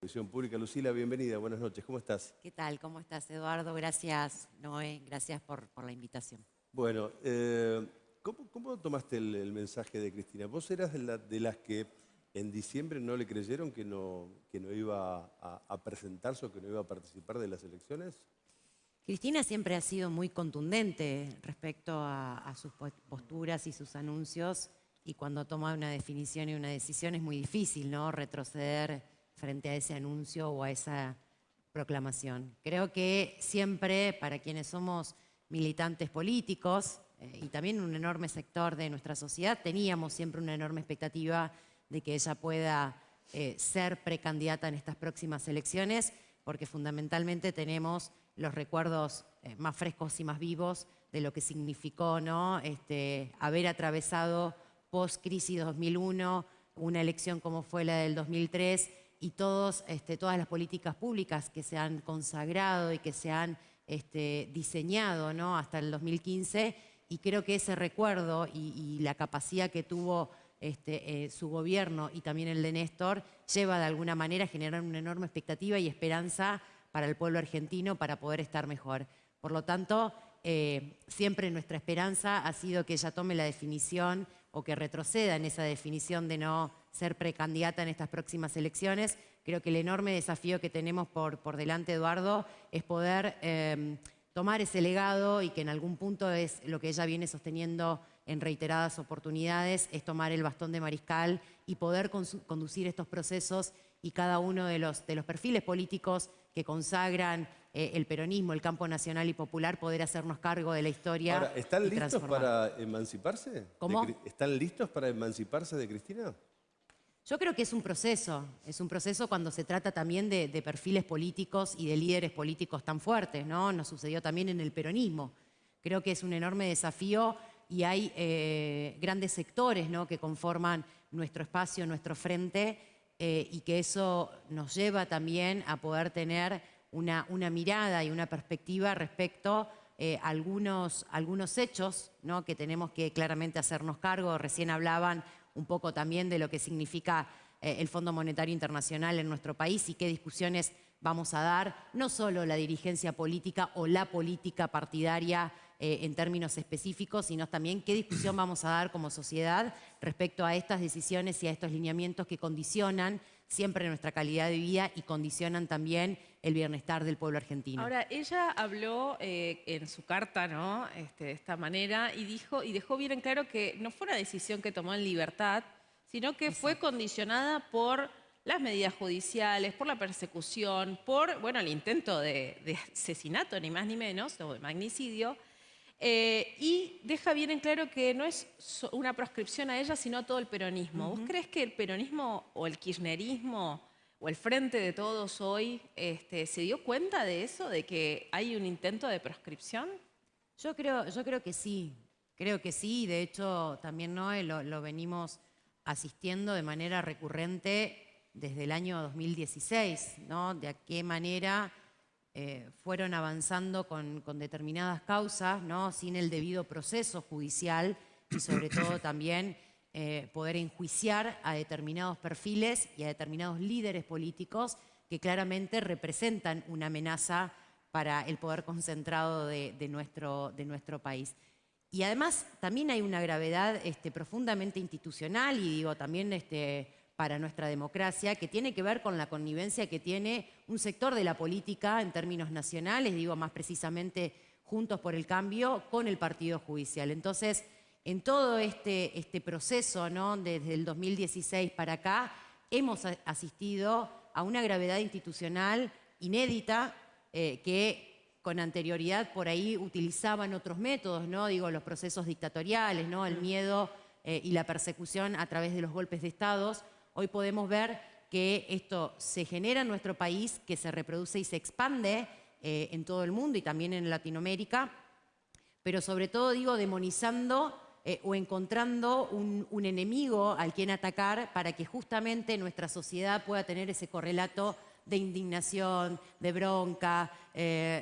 Televisión Pública. Lucila, bienvenida, buenas noches, ¿cómo estás? ¿Qué tal? ¿Cómo estás, Eduardo? Gracias, Noé. Gracias por la invitación. Bueno, ¿cómo tomaste el mensaje de Cristina? ¿Vos eras de las que en diciembre no le creyeron que no iba a presentarse o que no iba a participar de las elecciones? Cristina siempre ha sido muy contundente respecto a sus posturas y sus anuncios, y cuando toma una definición y una decisión es muy difícil, ¿no?, retroceder frente a ese anuncio o a esa proclamación. Creo que siempre, para quienes somos militantes políticos y también un enorme sector de nuestra sociedad, teníamos siempre una enorme expectativa de que ella pueda ser precandidata en estas próximas elecciones, porque fundamentalmente tenemos los recuerdos más frescos y más vivos de lo que significó, ¿no?, haber atravesado post-crisis 2001, una elección como fue la del 2003, y todas las políticas públicas que se han consagrado y que se han diseñado, ¿no?, hasta el 2015, y creo que ese recuerdo y la capacidad que tuvo su gobierno y también el de Néstor lleva de alguna manera a generar una enorme expectativa y esperanza para el pueblo argentino para poder estar mejor. Por lo tanto, siempre nuestra esperanza ha sido que ella tome la definición o que retroceda en esa definición de no ser precandidata en estas próximas elecciones. Creo que el enorme desafío que tenemos por delante, Eduardo, es poder tomar ese legado, y que en algún punto es lo que ella viene sosteniendo en reiteradas oportunidades, es tomar el bastón de mariscal y poder conducir estos procesos, y cada uno de los perfiles políticos que consagran el peronismo, el campo nacional y popular, poder hacernos cargo de la historia. Ahora, ¿están y listos transformar. para emanciparse? ¿Cómo? ¿Están listos para emanciparse de Cristina? Yo creo que es un proceso cuando se trata también de perfiles políticos y de líderes políticos tan fuertes, ¿no? Nos sucedió también en el peronismo. Creo que es un enorme desafío, y hay grandes sectores, ¿no?, que conforman nuestro espacio, nuestro frente, y que eso nos lleva también a poder tener una mirada y una perspectiva respecto a algunos hechos, ¿no?, que tenemos que claramente hacernos cargo. Recién hablaban un poco también de lo que significa el Fondo Monetario Internacional en nuestro país y qué discusiones vamos a dar, no solo la dirigencia política o la política partidaria en términos específicos, sino también qué discusión vamos a dar como sociedad respecto a estas decisiones y a estos lineamientos que condicionan siempre nuestra calidad de vida y condicionan también el bienestar del pueblo argentino. Ahora, ella habló en su carta, ¿no?, de esta manera, y dejó bien en claro que no fue una decisión que tomó en libertad, sino que fue condicionada por las medidas judiciales, por la persecución, por, bueno, el intento de asesinato, ni más ni menos, o de magnicidio. Y deja bien en claro que no es una proscripción a ella, sino a todo el peronismo. ¿Vos crees que el peronismo o el kirchnerismo o el Frente de Todos hoy se dio cuenta de eso, de que hay un intento de proscripción? Yo creo que sí, y de hecho también, ¿no?, lo venimos asistiendo de manera recurrente desde el año 2016, ¿no?, de a qué manera fueron avanzando con determinadas causas, ¿no?, sin el debido proceso judicial, y sobre todo también poder enjuiciar a determinados perfiles y a determinados líderes políticos que claramente representan una amenaza para el poder concentrado de nuestro país. Y además también hay una gravedad profundamente institucional, y digo también para nuestra democracia, que tiene que ver con la connivencia que tiene un sector de la política en términos nacionales, digo más precisamente Juntos por el Cambio, con el Partido Judicial. Entonces, en todo este proceso, ¿no?, desde el 2016 para acá, hemos asistido a una gravedad institucional inédita, que con anterioridad por ahí utilizaban otros métodos, ¿no?, digo los procesos dictatoriales, ¿no?, el miedo y la persecución a través de los golpes de Estados. Hoy podemos ver que esto se genera en nuestro país, que se reproduce y se expande en todo el mundo y también en Latinoamérica, pero sobre todo, digo, demonizando o encontrando un enemigo al quien atacar para que justamente nuestra sociedad pueda tener ese correlato de indignación, de bronca,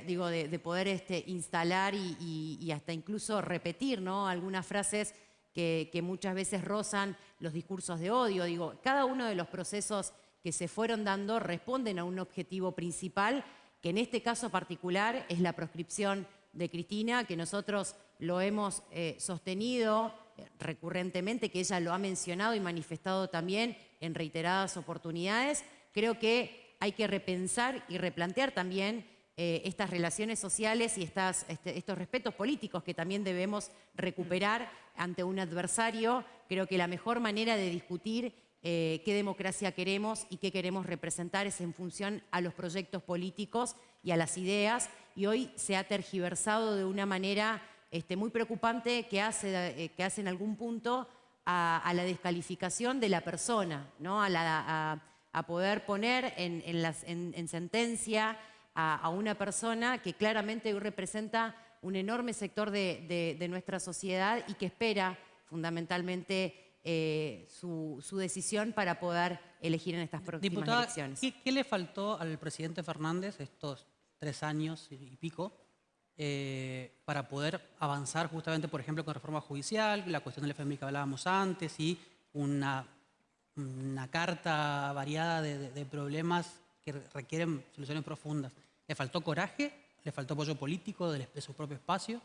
digo, de poder instalar y hasta incluso repetir, ¿no?, algunas frases que muchas veces rozan los discursos de odio. Digo, cada uno de los procesos que se fueron dando responden a un objetivo principal, que en este caso particular es la proscripción de Cristina, que nosotros lo hemos sostenido recurrentemente, que ella lo ha mencionado y manifestado también en reiteradas oportunidades. Creo que hay que repensar y replantear también estas relaciones sociales y estos respetos políticos que también debemos recuperar ante un adversario. Creo que la mejor manera de discutir qué democracia queremos y qué queremos representar es en función a los proyectos políticos y a las ideas, y hoy se ha tergiversado de una manera muy preocupante que hace en algún punto a la descalificación de la persona, ¿no? A poder poner en sentencia a una persona que claramente hoy representa un enorme sector de nuestra sociedad y que espera fundamentalmente su decisión para poder elegir en estas próximas Diputada, elecciones. ¿qué le faltó al presidente Fernández estos 3 años y pico para poder avanzar justamente, por ejemplo, con reforma judicial, la cuestión del FMI que hablábamos antes y una carta variada de problemas que requieren soluciones profundas? ¿Le faltó coraje? ¿Le faltó apoyo político de su propio espacio?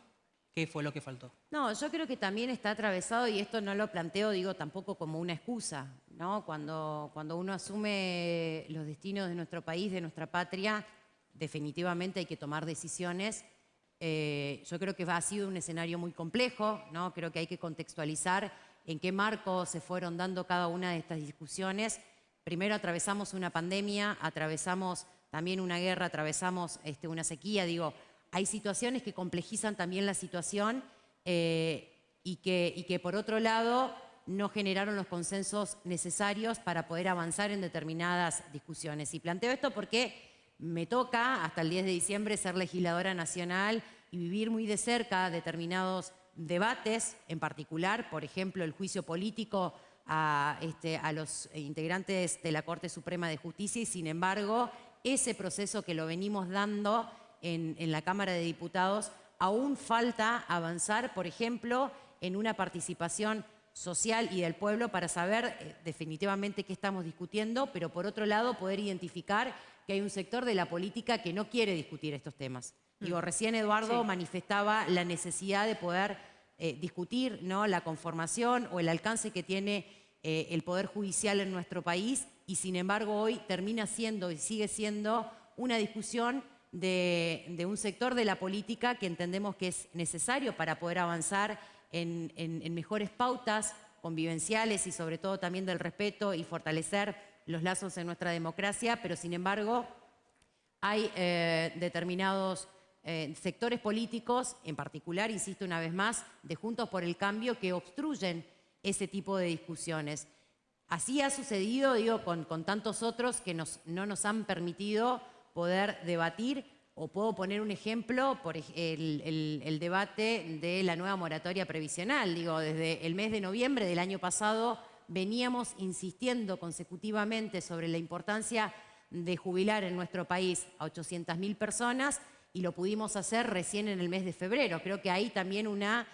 ¿Qué fue lo que faltó? No, yo creo que también está atravesado, y esto no lo planteo, digo, tampoco como una excusa, ¿no? Cuando uno asume los destinos de nuestro país, de nuestra patria, definitivamente hay que tomar decisiones. Yo creo que ha sido un escenario muy complejo, ¿no? Creo que hay que contextualizar en qué marco se fueron dando cada una de estas discusiones. Primero atravesamos una pandemia, atravesamos también una guerra, atravesamos una sequía, digo, hay situaciones que complejizan también la situación y que por otro lado no generaron los consensos necesarios para poder avanzar en determinadas discusiones. Y planteo esto porque me toca hasta el 10 de diciembre ser legisladora nacional y vivir muy de cerca determinados debates, en particular, por ejemplo, el juicio político a los integrantes de la Corte Suprema de Justicia, y sin embargo, ese proceso que lo venimos dando en la Cámara de Diputados, aún falta avanzar, por ejemplo, en una participación social y del pueblo para saber definitivamente qué estamos discutiendo, pero por otro lado poder identificar que hay un sector de la política que no quiere discutir estos temas. Digo, recién Eduardo manifestaba la necesidad de poder discutir, ¿no?, la conformación o el alcance que tiene el Poder Judicial en nuestro país, y sin embargo hoy termina siendo y sigue siendo una discusión de un sector de la política que entendemos que es necesario para poder avanzar en mejores pautas convivenciales y sobre todo también del respeto y fortalecer los lazos en nuestra democracia, pero sin embargo hay determinados sectores políticos, en particular, insisto una vez más, de Juntos por el Cambio, que obstruyen ese tipo de discusiones. Así ha sucedido, digo, con tantos otros que no nos han permitido poder debatir. O puedo poner un ejemplo, por el debate de la nueva moratoria previsional. Digo, desde el mes de noviembre del año pasado veníamos insistiendo consecutivamente sobre la importancia de jubilar en nuestro país a 800.000 personas y lo pudimos hacer recién en el mes de febrero. Creo que hay también una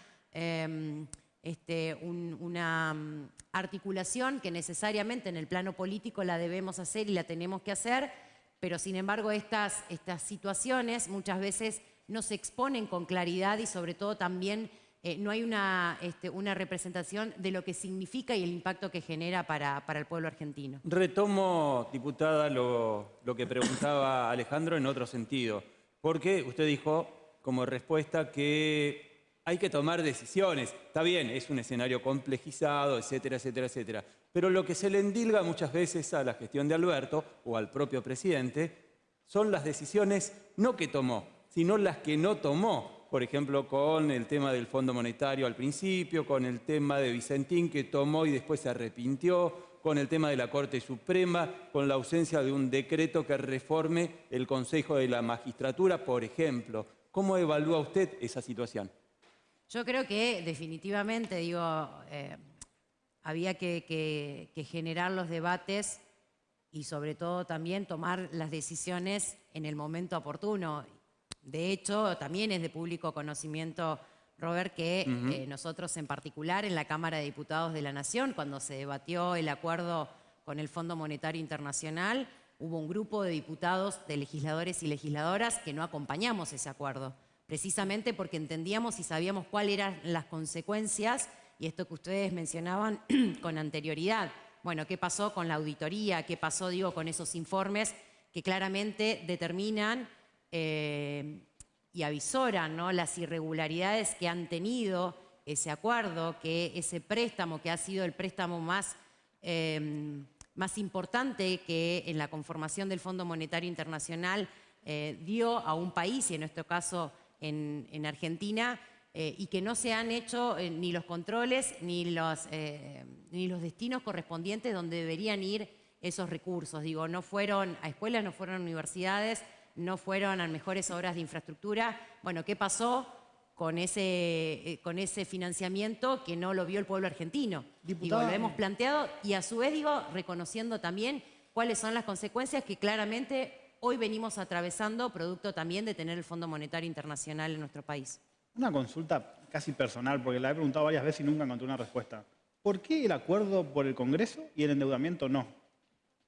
articulación que necesariamente en el plano político la debemos hacer y la tenemos que hacer, pero sin embargo estas situaciones muchas veces no se exponen con claridad y sobre todo también no hay una representación de lo que significa y el impacto que genera para el pueblo argentino. Retomo, diputada, lo que preguntaba Alejandro en otro sentido, porque usted dijo como respuesta que hay que tomar decisiones. Está bien, es un escenario complejizado, etcétera, etcétera, etcétera. Pero lo que se le endilga muchas veces a la gestión de Alberto o al propio presidente son las decisiones no que tomó, sino las que no tomó. Por ejemplo, con el tema del Fondo Monetario al principio, con el tema de Vicentín que tomó y después se arrepintió, con el tema de la Corte Suprema, con la ausencia de un decreto que reforme el Consejo de la Magistratura, por ejemplo. ¿Cómo evalúa usted esa situación? Yo creo que definitivamente, digo, había que generar los debates y sobre todo también tomar las decisiones en el momento oportuno. De hecho, también es de público conocimiento, Robert, que nosotros en particular en la Cámara de Diputados de la Nación, cuando se debatió el acuerdo con el Fondo Monetario Internacional, hubo un grupo de diputados, de legisladores y legisladoras que no acompañamos ese acuerdo, precisamente porque entendíamos y sabíamos cuáles eran las consecuencias, y esto que ustedes mencionaban con anterioridad. Bueno, ¿qué pasó con la auditoría? ¿Qué pasó, digo, con esos informes que claramente determinan y avisoran, ¿no?, las irregularidades que han tenido ese acuerdo, que ese préstamo, que ha sido el préstamo más importante que en la conformación del Fondo Monetario Internacional dio a un país, y en nuestro caso en Argentina, y que no se han hecho ni los controles ni los destinos correspondientes donde deberían ir esos recursos. Digo, no fueron a escuelas, no fueron a universidades, no fueron a mejores obras de infraestructura. Bueno, ¿qué pasó con ese financiamiento que no lo vio el pueblo argentino? Diputada, Digo, lo hemos planteado y a su vez, digo, reconociendo también cuáles son las consecuencias que claramente hoy venimos atravesando, producto también de tener el Fondo Monetario Internacional en nuestro país. una consulta casi personal, porque la he preguntado varias veces y nunca encontré una respuesta. ¿Por qué el acuerdo por el Congreso y el endeudamiento no?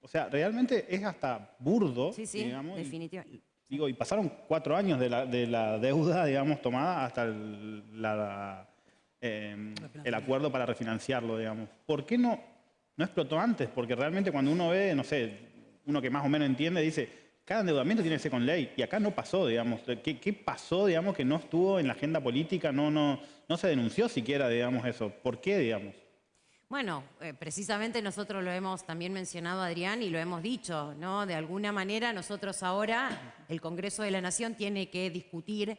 O sea, realmente es hasta burdo, Sí, sí, digamos. definitivamente. Y pasaron 4 años de la deuda, digamos, tomada hasta el acuerdo para refinanciarlo, digamos. ¿Por qué no explotó antes? Porque realmente cuando uno ve, no sé, uno que más o menos entiende, dice, cada endeudamiento tiene que ser con ley. Y acá no pasó, digamos. ¿Qué pasó, digamos, que no estuvo en la agenda política? No se denunció siquiera, digamos, eso. ¿Por qué, digamos? Bueno, precisamente nosotros lo hemos también mencionado, Adrián, y lo hemos dicho, ¿no? De alguna manera nosotros ahora, el Congreso de la Nación tiene que discutir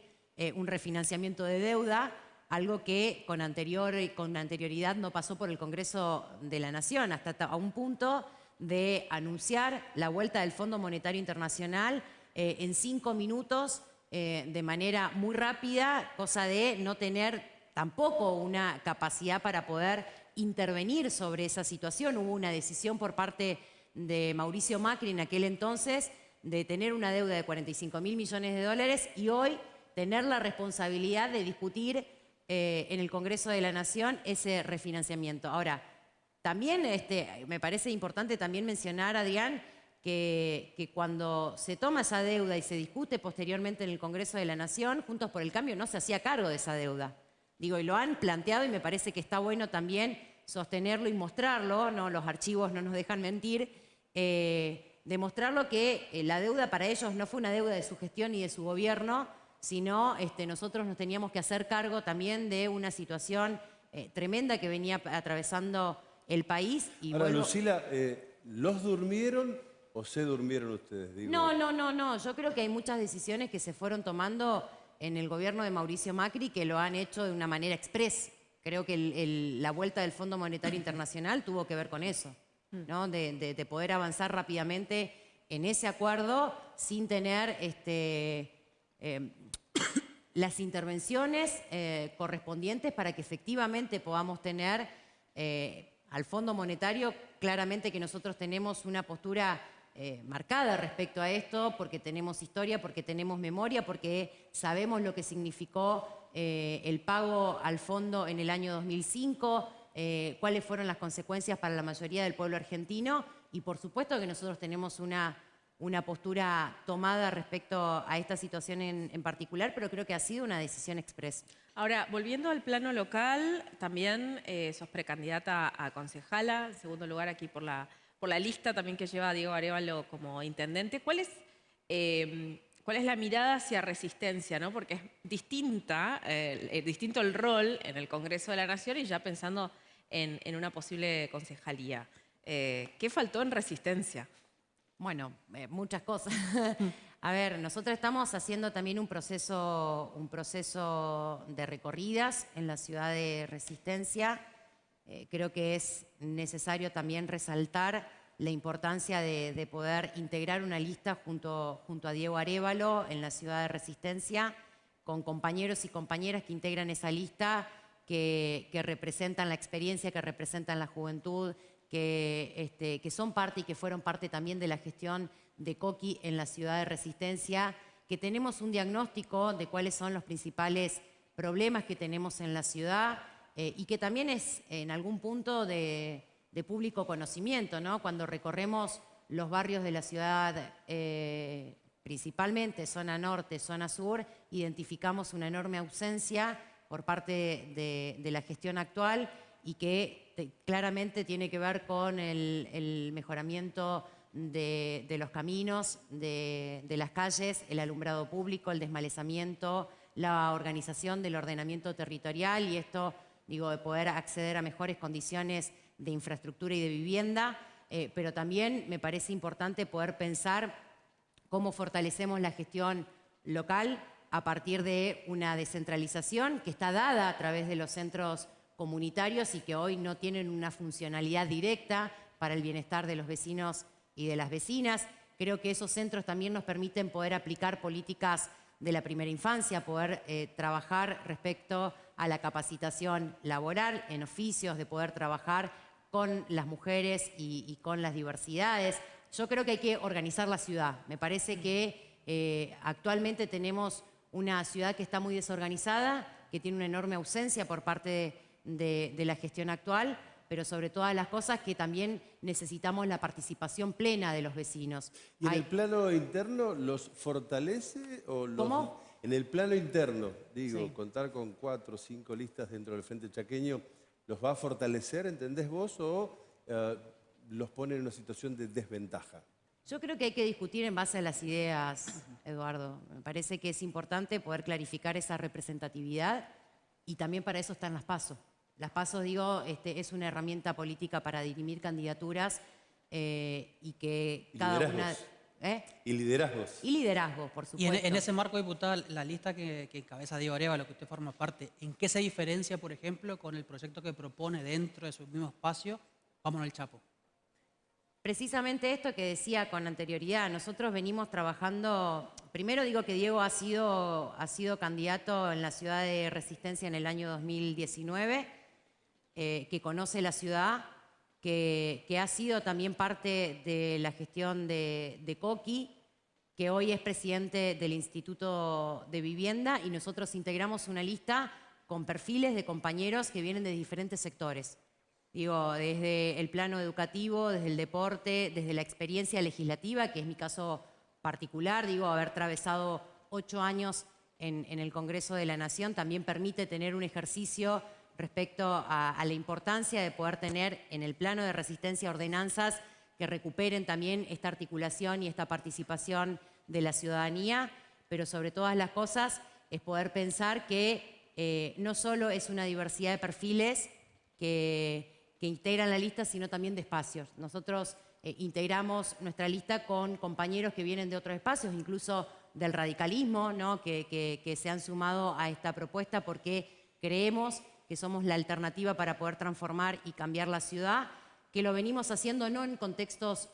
un refinanciamiento de deuda, algo que con anterioridad no pasó por el Congreso de la Nación, hasta a un punto de anunciar la vuelta del Fondo Monetario Internacional en 5 minutos de manera muy rápida, cosa de no tener tampoco una capacidad para poder intervenir sobre esa situación. Hubo una decisión por parte de Mauricio Macri en aquel entonces de tener una deuda de 45.000 millones de dólares y hoy tener la responsabilidad de discutir en el Congreso de la Nación ese refinanciamiento. Ahora, también me parece importante también mencionar, Adrián, que cuando se toma esa deuda y se discute posteriormente en el Congreso de la Nación, Juntos por el Cambio no se hacía cargo de esa deuda. Digo, y lo han planteado y me parece que está bueno también sostenerlo y mostrarlo, ¿no? Los archivos no nos dejan mentir, demostrarlo que la deuda para ellos no fue una deuda de su gestión ni de su gobierno, sino nosotros nos teníamos que hacer cargo también de una situación tremenda que venía atravesando el país. Y Ahora, vuelvo... Lucila, ¿los durmieron o se durmieron ustedes? Digo, No. Yo creo que hay muchas decisiones que se fueron tomando en el gobierno de Mauricio Macri que lo han hecho de una manera express. Creo que la vuelta del Fondo Monetario Internacional tuvo que ver con eso, ¿no? De poder avanzar rápidamente en ese acuerdo sin tener las intervenciones correspondientes para que efectivamente podamos tener al Fondo Monetario. Claramente que nosotros tenemos una postura marcada respecto a esto, porque tenemos historia, porque tenemos memoria, porque sabemos lo que significó el pago al fondo en el año 2005, cuáles fueron las consecuencias para la mayoría del pueblo argentino, y por supuesto que nosotros tenemos una postura tomada respecto a esta situación en particular, pero creo que ha sido una decisión express. Ahora, volviendo al plano local, también sos precandidata a concejala, en segundo lugar aquí por la lista también que lleva a Diego Arévalo como intendente. ¿Cuál es la mirada hacia Resistencia, ¿no? Porque es distinto el rol en el Congreso de la Nación y ya pensando en una posible concejalía. ¿Qué faltó en Resistencia? Bueno, muchas cosas. A ver, nosotros estamos haciendo también un proceso de recorridas en la ciudad de Resistencia. Creo que es necesario también resaltar la importancia de poder integrar una lista junto a Diego Arévalo en la ciudad de Resistencia, con compañeros y compañeras que integran esa lista, que representan la experiencia, que representan la juventud, que son parte y que fueron parte también de la gestión de Coqui en la ciudad de Resistencia, que tenemos un diagnóstico de cuáles son los principales problemas que tenemos en la ciudad y que también es en algún punto de público conocimiento, ¿no? Cuando recorremos los barrios de la ciudad, principalmente zona norte, zona sur, identificamos una enorme ausencia por parte de la gestión actual y que claramente tiene que ver con el mejoramiento de los caminos, de las calles, el alumbrado público, el desmalezamiento, la organización del ordenamiento territorial y esto, digo, de poder acceder a mejores condiciones de infraestructura y de vivienda, pero también me parece importante poder pensar cómo fortalecemos la gestión local a partir de una descentralización que está dada a través de los centros comunitarios y que hoy no tienen una funcionalidad directa para el bienestar de los vecinos y de las vecinas. Creo que esos centros también nos permiten poder aplicar políticas de la primera infancia, poder trabajar respecto a la capacitación laboral en oficios, de poder trabajar con las mujeres y con las diversidades. Yo creo que hay que organizar la ciudad. Me parece que actualmente tenemos una ciudad que está muy desorganizada, que tiene una enorme ausencia por parte de la gestión actual, pero sobre todas las cosas que también necesitamos la participación plena de los vecinos. ¿Y en el plano interno los fortalece o los... ¿Cómo? En el plano interno, digo, Sí. contar con 4 o 5 listas dentro del Frente Chaqueño, ¿los va a fortalecer, entendés vos, o los pone en una situación de desventaja? Yo creo que hay que discutir en base a las ideas, Eduardo. Me parece que es importante poder clarificar esa representatividad y también para eso están las PASO. Las PASO, digo, es una herramienta política para dirimir candidaturas y que Y cada liderazgos. una... Y liderazgos. Y liderazgo, por Y supuesto. en ese marco, diputada, la lista que encabeza Diego Arévalo, que usted forma parte, ¿en qué se diferencia, por ejemplo, con el proyecto que propone dentro de su mismo espacio, Vámonos al Chapo? Precisamente esto que decía con anterioridad, nosotros venimos trabajando, primero digo que Diego ha sido candidato en la ciudad de Resistencia en el año 2019, que conoce la ciudad, que ha sido también parte de la gestión de Coqui, que hoy es presidente del Instituto de Vivienda y nosotros integramos una lista con perfiles de compañeros que vienen de diferentes sectores. Digo, desde el plano educativo, desde el deporte, desde la experiencia legislativa, que es mi caso particular, digo, haber atravesado 8 años en el Congreso de la Nación también permite tener un ejercicio respecto a la importancia de poder tener en el plano de resistencia ordenanzas que recuperen también esta articulación y esta participación de la ciudadanía, pero sobre todas las cosas es poder pensar que no solo es una diversidad de perfiles que integran la lista, sino también de espacios. Nosotros integramos nuestra lista con compañeros que vienen de otros espacios, incluso del radicalismo, ¿no? que se han sumado a esta propuesta porque creemos que somos la alternativa para poder transformar y cambiar la ciudad, que lo venimos haciendo no en contextos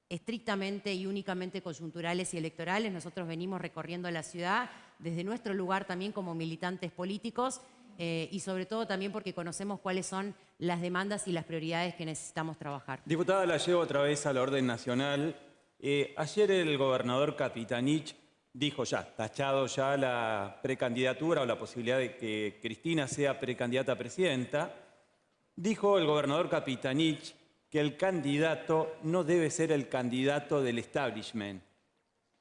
estrictamente y únicamente coyunturales y electorales. Nosotros venimos recorriendo la ciudad desde nuestro lugar también como militantes políticos y sobre todo también porque conocemos cuáles son las demandas y las prioridades que necesitamos trabajar. Diputada, la llevo otra vez al orden nacional. Ayer el gobernador Capitanich dijo tachado ya la precandidatura o la posibilidad de que Cristina sea precandidata a presidenta. Dijo el gobernador Capitanich que el candidato no debe ser el candidato del establishment.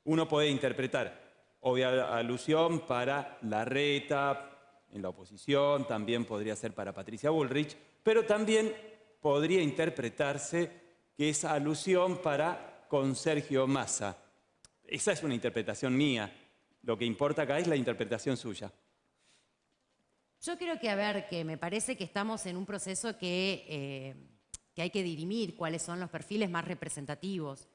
Uno puede interpretar, obvia alusión para Larreta en la oposición, también podría ser para Patricia Bullrich, pero también podría interpretarse que es alusión para con Sergio Massa. Esa es una interpretación mía. Lo que importa acá es la interpretación suya. Yo creo que me parece que estamos en un proceso que hay que dirimir cuáles son los perfiles más representativos.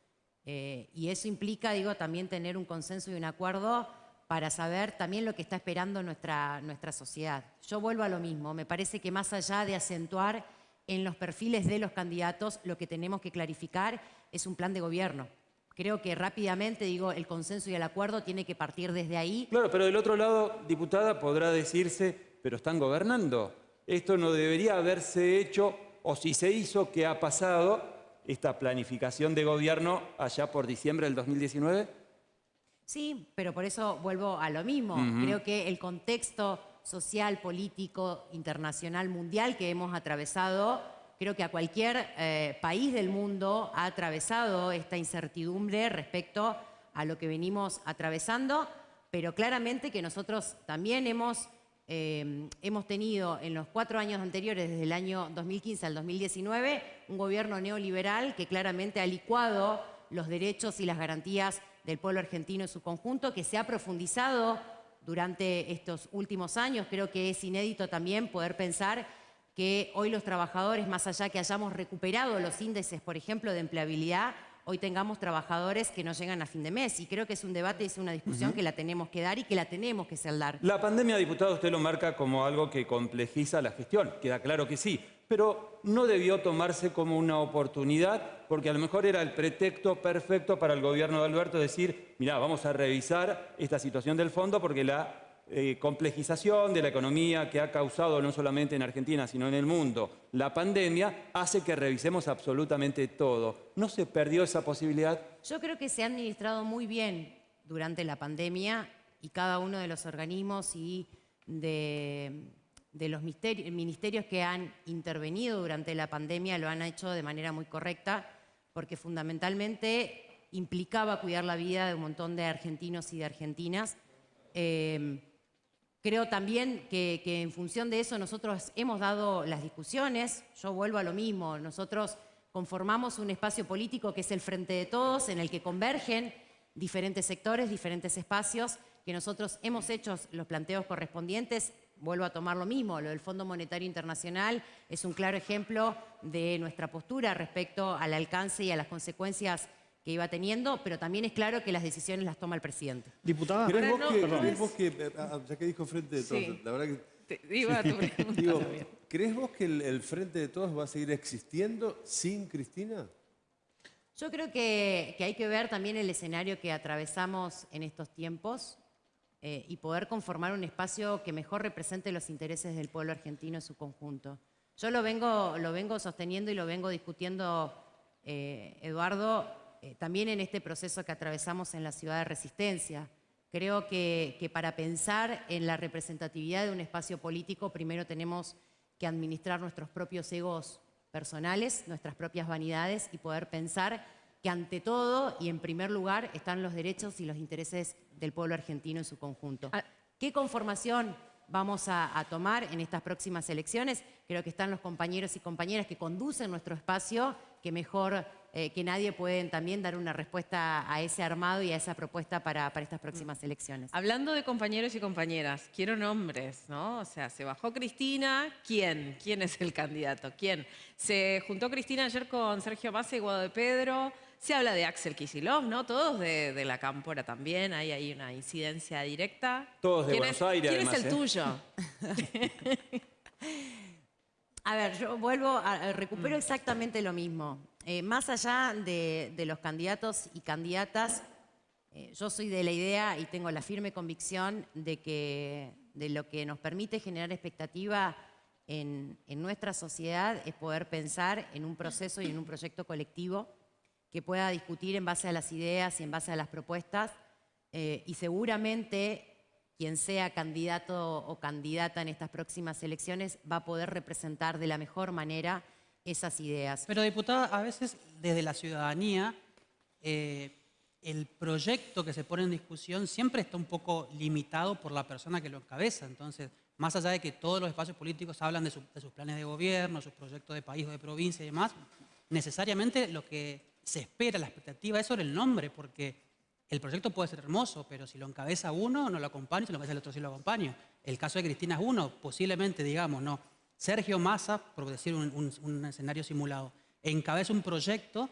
Y eso implica, digo, también tener un consenso y un acuerdo para saber también lo que está esperando nuestra sociedad. Yo vuelvo a lo mismo. Me parece que más allá de acentuar en los perfiles de los candidatos, lo que tenemos que clarificar es un plan de gobierno. Creo que rápidamente, digo, el consenso y el acuerdo tiene que partir desde ahí. Claro, pero del otro lado, diputada, podrá decirse, pero están gobernando. Esto no debería haberse hecho, o si se hizo, ¿qué ha pasado? Esta planificación de gobierno allá por diciembre del 2019. Sí, pero por eso vuelvo a lo mismo. Creo que el contexto social, político, internacional, mundial que hemos atravesado creo que a cualquier país del mundo ha atravesado esta incertidumbre respecto a lo que venimos atravesando, pero claramente que nosotros también hemos tenido en los 4 años anteriores, desde el año 2015 al 2019, un gobierno neoliberal que claramente ha licuado los derechos y las garantías del pueblo argentino en su conjunto, que se ha profundizado durante estos últimos años. Creo que es inédito también poder pensar que hoy los trabajadores, más allá que hayamos recuperado los índices, por ejemplo, de empleabilidad, hoy tengamos trabajadores que no llegan a fin de mes. Y creo que es un debate, es una discusión que la tenemos que dar y que la tenemos que saldar. La pandemia, diputado, usted lo marca como algo que complejiza la gestión. Queda claro que sí. Pero no debió tomarse como una oportunidad, porque a lo mejor era el pretexto perfecto para el gobierno de Alberto decir, mirá, vamos a revisar esta situación del fondo porque la complejización de la economía que ha causado no solamente en Argentina, sino en el mundo, la pandemia, hace que revisemos absolutamente todo. ¿No se perdió esa posibilidad? Yo creo que se ha administrado muy bien durante la pandemia y cada uno de los organismos y de los ministerios que han intervenido durante la pandemia lo han hecho de manera muy correcta, porque fundamentalmente implicaba cuidar la vida de un montón de argentinos y de argentinas. Creo también que en función de eso nosotros hemos dado las discusiones. Yo vuelvo a lo mismo. Nosotros conformamos un espacio político que es el Frente de Todos, en el que convergen diferentes sectores, diferentes espacios, que nosotros hemos hecho los planteos correspondientes. Vuelvo a tomar lo mismo. Lo del Fondo Monetario Internacional es un claro ejemplo de nuestra postura respecto al alcance y a las consecuencias que iba teniendo, pero también es claro que las decisiones las toma el presidente. Diputada, ¿Crees vos que, ya que dijo Frente de Todos, Sí. la verdad que... Iba a tu pregunta Digo, también. ¿crees vos que el Frente de Todos va a seguir existiendo sin Cristina? Yo creo que hay que ver también el escenario que atravesamos en estos tiempos y poder conformar un espacio que mejor represente los intereses del pueblo argentino en su conjunto. Yo lo vengo sosteniendo y lo vengo discutiendo, Eduardo, también en este proceso que atravesamos en la ciudad de Resistencia. Creo que para pensar en la representatividad de un espacio político, primero tenemos que administrar nuestros propios egos personales, nuestras propias vanidades y poder pensar que ante todo y en primer lugar están los derechos y los intereses del pueblo argentino en su conjunto. ¿Qué conformación vamos a tomar en estas próximas elecciones? Creo que están los compañeros y compañeras que conducen nuestro espacio, que mejor que nadie pueden también dar una respuesta a ese armado y a esa propuesta para estas próximas elecciones. Hablando de compañeros y compañeras, quiero nombres, ¿no? O sea, se bajó Cristina, ¿quién? ¿Quién es el candidato? ¿Quién? Se juntó Cristina ayer con Sergio Massa y Guado de Pedro. Se habla de Axel Kicillof, ¿no? Todos de la Cámpora también, hay ahí una incidencia directa. Todos de ¿Quién Buenos es, Aires, ¿Quién además, es el tuyo? A ver, yo recupero exactamente lo mismo. Más allá de los candidatos y candidatas, yo soy de la idea y tengo la firme convicción de lo que nos permite generar expectativa en nuestra sociedad es poder pensar en un proceso y en un proyecto colectivo que pueda discutir en base a las ideas y en base a las propuestas y seguramente quien sea candidato o candidata en estas próximas elecciones va a poder representar de la mejor manera esas ideas. Pero, diputada, a veces desde la ciudadanía el proyecto que se pone en discusión siempre está un poco limitado por la persona que lo encabeza. Entonces, más allá de que todos los espacios políticos hablan de sus planes de gobierno, sus proyectos de país o de provincia y demás, necesariamente lo que se espera, la expectativa es sobre el nombre, porque el proyecto puede ser hermoso, pero si lo encabeza uno, no lo acompaña, si lo encabeza el otro, sí lo acompaña. El caso de Cristina es uno, posiblemente, digamos, no. Sergio Massa, por decir un escenario simulado, encabeza un proyecto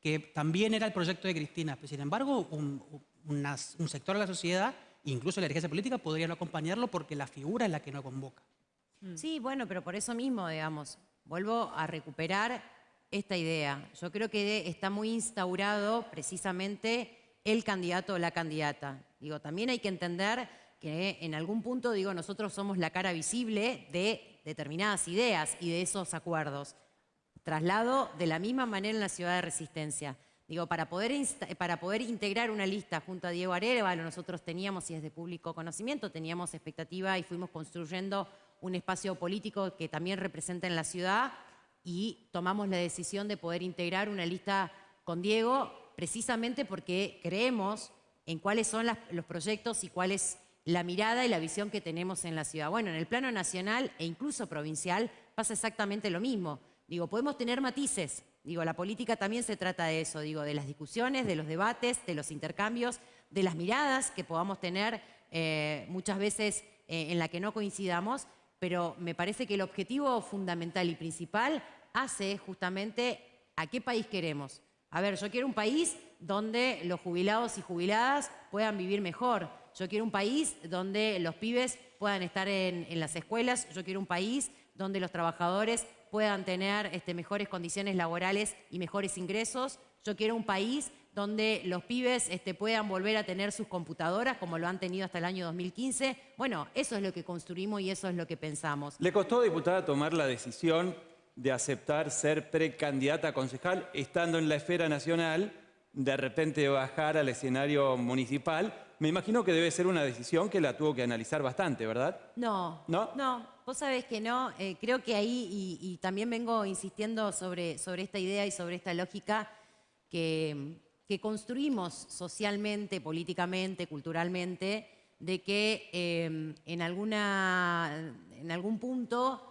que también era el proyecto de Cristina, pero sin embargo, un sector de la sociedad, incluso la dirigencia política, podría no acompañarlo porque la figura es la que no convoca. Sí, bueno, pero por eso mismo, digamos, vuelvo a recuperar esta idea. Yo creo que está muy instaurado precisamente el candidato o la candidata. Digo, también hay que entender que en algún punto, digo, nosotros somos la cara visible de determinadas ideas y de esos acuerdos. Traslado de la misma manera en la ciudad de Resistencia. Digo, para poder integrar una lista junto a Diego Arévalo, nosotros teníamos, y es de público conocimiento, teníamos expectativa y fuimos construyendo un espacio político que también representa en la ciudad y tomamos la decisión de poder integrar una lista con Diego precisamente porque creemos en cuáles son los proyectos y cuál es la mirada y la visión que tenemos en la ciudad. Bueno, en el plano nacional e incluso provincial pasa exactamente lo mismo. Digo, podemos tener matices. Digo, la política también se trata de eso, digo, de las discusiones, de los debates, de los intercambios, de las miradas que podamos tener muchas veces en la que no coincidamos, pero me parece que el objetivo fundamental y principal hace justamente a qué país queremos. A ver, yo quiero un país donde los jubilados y jubiladas puedan vivir mejor. Yo quiero un país donde los pibes puedan estar en las escuelas. Yo quiero un país donde los trabajadores puedan tener mejores condiciones laborales y mejores ingresos. Yo quiero un país donde los pibes puedan volver a tener sus computadoras como lo han tenido hasta el año 2015. Bueno, eso es lo que construimos y eso es lo que pensamos. ¿Le costó, diputada, tomar la decisión de aceptar ser precandidata a concejal estando en la esfera nacional, de repente bajar al escenario municipal? Me imagino que debe ser una decisión que la tuvo que analizar bastante, ¿verdad? No, ¿No? no, vos sabés que no. Creo que ahí, y también vengo insistiendo sobre esta idea y sobre esta lógica que construimos socialmente, políticamente, culturalmente, de que en algún punto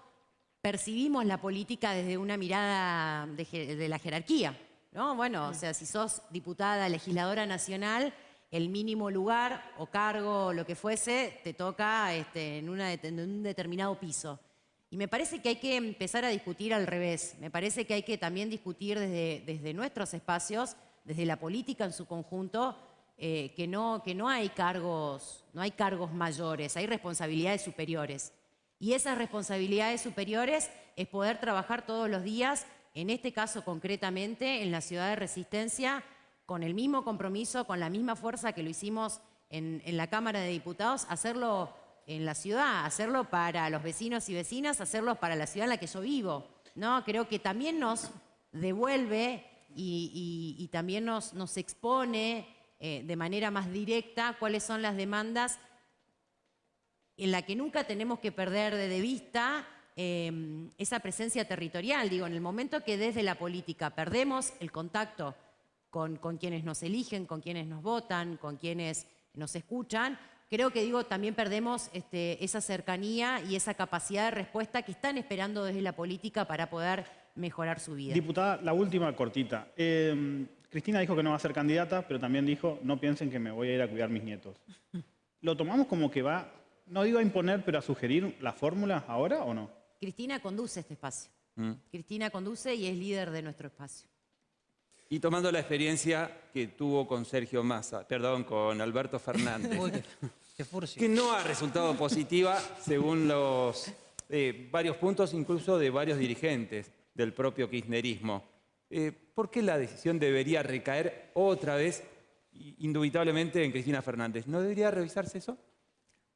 percibimos la política desde una mirada de la jerarquía, ¿no? Bueno, o sea, si sos diputada, legisladora nacional, el mínimo lugar o cargo, lo que fuese, te toca en un determinado piso. Y me parece que hay que empezar a discutir al revés. Me parece que hay que también discutir desde nuestros espacios, desde la política en su conjunto, que no hay cargos mayores, hay responsabilidades superiores. Y esas responsabilidades superiores es poder trabajar todos los días, en este caso concretamente, en la ciudad de Resistencia, con el mismo compromiso, con la misma fuerza que lo hicimos en la Cámara de Diputados, hacerlo en la ciudad, hacerlo para los vecinos y vecinas, hacerlo para la ciudad en la que yo vivo, ¿no? Creo que también nos devuelve y también nos expone de manera más directa cuáles son las demandas en la que nunca tenemos que perder de vista esa presencia territorial. Digo, en el momento que desde la política perdemos el contacto con quienes nos eligen, con quienes nos votan, con quienes nos escuchan, creo que también perdemos esa cercanía y esa capacidad de respuesta que están esperando desde la política para poder mejorar su vida. Diputada, la última cortita. Cristina dijo que no va a ser candidata, pero también dijo, no piensen que me voy a ir a cuidar mis nietos. ¿Lo tomamos como que va, no digo a imponer, pero a sugerir la fórmula ahora o no? Cristina conduce este espacio. Cristina conduce y es líder de nuestro espacio. Y tomando la experiencia que tuvo con Sergio Massa, perdón, con Alberto Fernández, Uy, qué furcio. que no ha resultado positiva según los varios puntos, incluso de varios dirigentes del propio kirchnerismo. ¿Por qué la decisión debería recaer otra vez, indubitablemente, en Cristina Fernández? ¿No debería revisarse eso?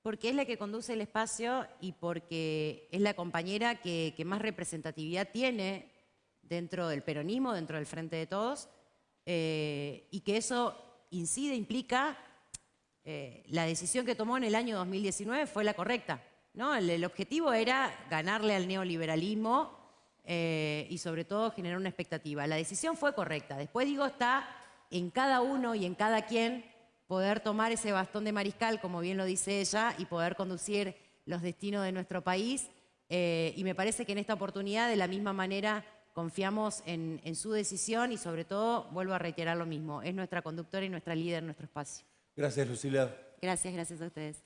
Porque es la que conduce el espacio y porque es la compañera que más representatividad tiene dentro del peronismo, dentro del Frente de Todos, y que eso implica, la decisión que tomó en el año 2019 fue la correcta, ¿no? El objetivo era ganarle al neoliberalismo y sobre todo generar una expectativa. La decisión fue correcta. Después está en cada uno y en cada quien poder tomar ese bastón de mariscal, como bien lo dice ella, y poder conducir los destinos de nuestro país. Y me parece que en esta oportunidad, de la misma manera, confiamos en su decisión y sobre todo, vuelvo a reiterar lo mismo, es nuestra conductora y nuestra líder en nuestro espacio. Gracias, Lucila. Gracias a ustedes.